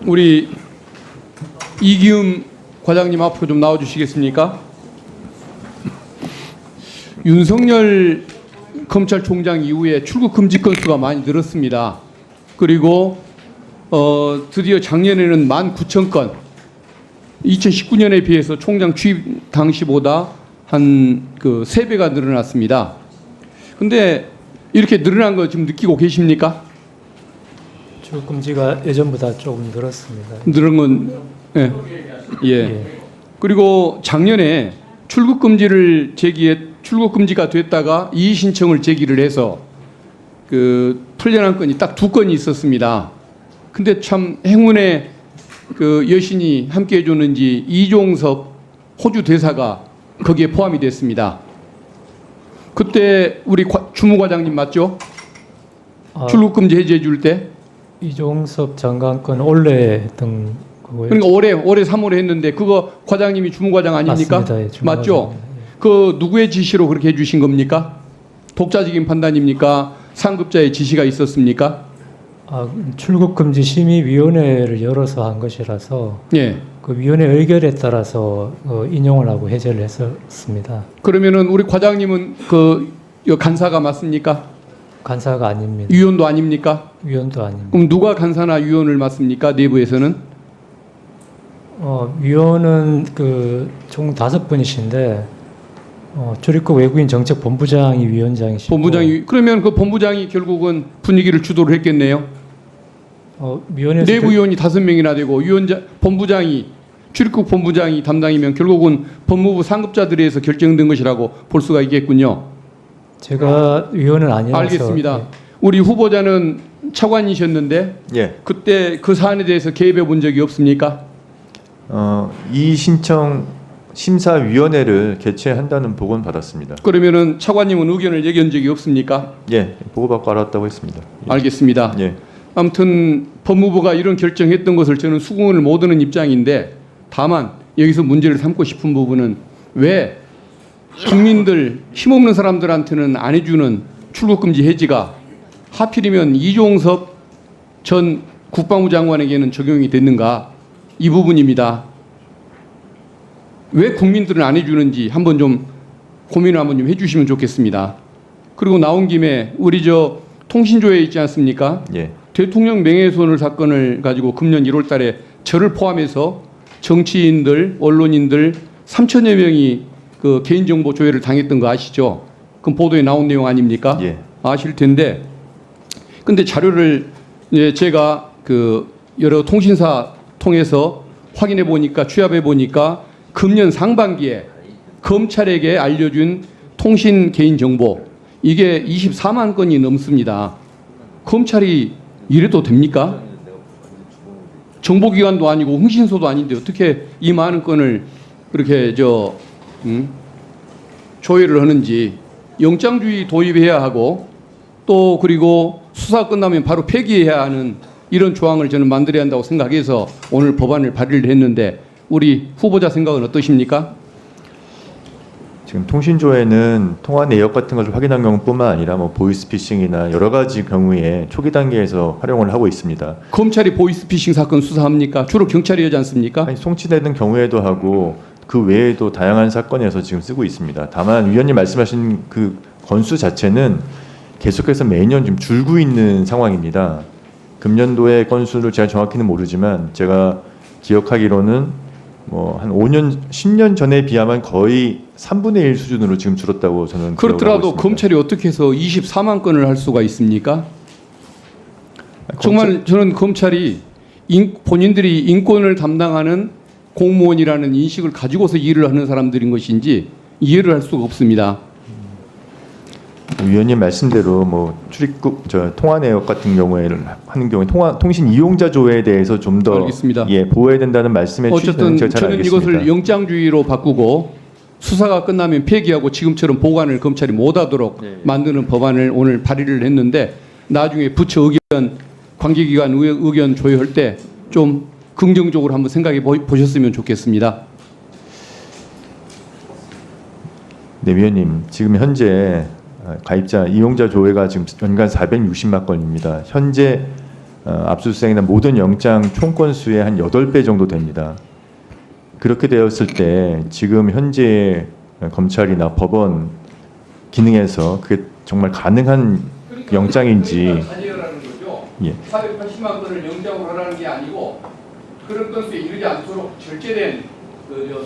우리 이기움 과장님 앞으로 좀 나와 주시겠습니까? 윤석열 검찰총장 이후에 출국 금지 건수가 많이 늘었습니다. 그리고 드디어 작년에는 19,000건, 2019년에 비해서 총장 취임 당시보다 한 3배가 늘어났습니다. 근데 이렇게 늘어난 거 지금 느끼고 계십니까? 출국 금지가 예전보다 조금 늘었습니다. 늘은 건 예. 예. 그리고 작년에 출국 금지가 됐다가 이의 신청을 제기를 해서 풀려난 건이 딱 2건이 있었습니다. 근데 참 행운의 여신이 함께 해줬는지 이종섭 호주 대사가 거기에 포함이 됐습니다. 그때 우리 주무과장님 맞죠? 출국 금지 해제해 줄 때? 이종섭 장관 건 올해 했던 거고요. 그러니까 올해 3월에 했는데 그거 과장님이 주무과장 아닙니까? 맞습니다. 예, 맞죠? 그 누구의 지시로 그렇게 해주신 겁니까? 독자적인 판단입니까? 상급자의 지시가 있었습니까? 출국 금지 심의위원회를 열어서 한 것이라서 예. 그 위원회 의결에 따라서 인용을 하고 해제를 했었습니다. 그러면은 우리 과장님은 간사가 맞습니까? 간사가 아닙니다. 위원도 아닙니까? 위원도 아닙니다. 그럼 누가 간사나 위원을 맡습니까? 내부에서는? 위원은 총 5분이신데 출입국 외국인 정책 본부장이 위원장이시고. 그러면 그 본부장이 결국은 분위기를 주도를 했겠네요. 위원회에서 내부 위원이 5명이나 되고 본부장이 출입국 본부장이 담당이면 결국은 법무부 상급자들에 의해서 결정된 것이라고 볼 수가 있겠군요. 제가 위원은 아니라서. 알겠습니다. 예. 우리 후보자는 차관이셨는데 예. 그때 그 사안에 대해서 개입해 본 적이 없습니까? 이 신청 심사위원회를 개최한다는 보고는 받았습니다. 그러면은 차관님은 의견을 얘기한 적이 없습니까? 예, 보고받고 알았다고 했습니다. 예. 알겠습니다. 예. 아무튼 법무부가 이런 결정했던 것을 저는 수긍을 못 하는 입장인데, 다만 여기서 문제를 삼고 싶은 부분은 왜 국민들, 힘없는 사람들한테는 안 해주는 출국금지 해지가 하필이면 이종섭 전 국방부 장관에게는 적용이 됐는가, 이 부분입니다. 왜 국민들은 안 해주는지 한번 좀 고민을 한번 좀 해주시면 좋겠습니다. 그리고 나온 김에 우리 통신조회 있지 않습니까? 예. 대통령 명예훼손을 사건을 가지고 금년 1월 달에 저를 포함해서 정치인들, 언론인들 3천여 명이 개인정보 조회를 당했던 거 아시죠? 그럼 보도에 나온 내용 아닙니까? 예. 아실 텐데, 근데 자료를 제가 여러 통신사 통해서 확인해 보니까, 취합해 보니까 금년 상반기에 검찰에게 알려준 통신 개인정보, 이게 24만 건이 넘습니다. 검찰이 이래도 됩니까? 정보기관도 아니고 흥신소도 아닌데 어떻게 이 많은 건을 그렇게 조회를 하는지, 영장주의 도입해야 하고 또 그리고 수사 끝나면 바로 폐기해야 하는 이런 조항을 저는 만들어야 한다고 생각해서 오늘 법안을 발의를 했는데, 우리 후보자 생각은 어떠십니까? 지금 통신조회는 통화 내역 같은 것을 확인한 경우뿐만 아니라 보이스피싱이나 여러 가지 경우에 초기 단계에서 활용을 하고 있습니다. 검찰이 보이스피싱 사건 수사합니까? 주로 경찰이 하지 않습니까? 아니, 송치되는 경우에도 하고 그 외에도 다양한 사건에서 지금 쓰고 있습니다. 다만 위원님 말씀하신 그 건수 자체는 계속해서 매년 좀 줄고 있는 상황입니다. 금년도의 건수를 제가 정확히는 모르지만 제가 기억하기로는 한 5년, 10년 전에 비하면 거의 3분의 1 수준으로 지금 줄었다고 저는 그렇더라도 검찰이 어떻게 해서 24만 건을 할 수가 있습니까? 정말 저는 검찰이 본인들이 인권을 담당하는 공무원이라는 인식을 가지고서 일을 하는 사람들인 것인지 이해를 할 수가 없습니다. 위원님 말씀대로 출입국 통화 내역 같은 경우에는 하는 경우에 통신 이용자 조회에 대해서 좀 더 보호해야 된다는 말씀에 어쨌든 제가 잘 저는 알겠습니다. 이것을 영장주의로 바꾸고 수사가 끝나면 폐기하고 지금처럼 보관을 검찰이 못하도록 만드는 법안을 오늘 발의를 했는데, 나중에 부처 의견, 관계기관 의견 조회할 때 좀 긍정적으로 한번 생각해 보셨으면 좋겠습니다. 네, 위원님, 지금 현재 가입자 이용자 조회가 지금 연간 460만 건입니다. 현재 압수수색이나 모든 영장 총 건수의 한 8배 정도 됩니다. 그렇게 되었을 때 지금 현재 검찰이나 법원 기능에서 그게 정말 가능한 영장인지. 자제하라는 거죠. 예. 480만 건을 영장으로 하라는 게 아니고 그런 건수에 이르지 않도록 절제된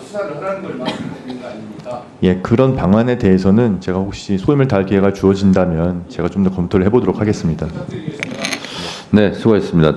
수사를 하라는 걸 말씀드리는 거 아닙니까? 예, 그런 방안에 대해서는 제가 혹시 소임을 다할 기회가 주어진다면 제가 좀 더 검토를 해보도록 하겠습니다. 부탁드리겠습니다. 네, 수고했습니다.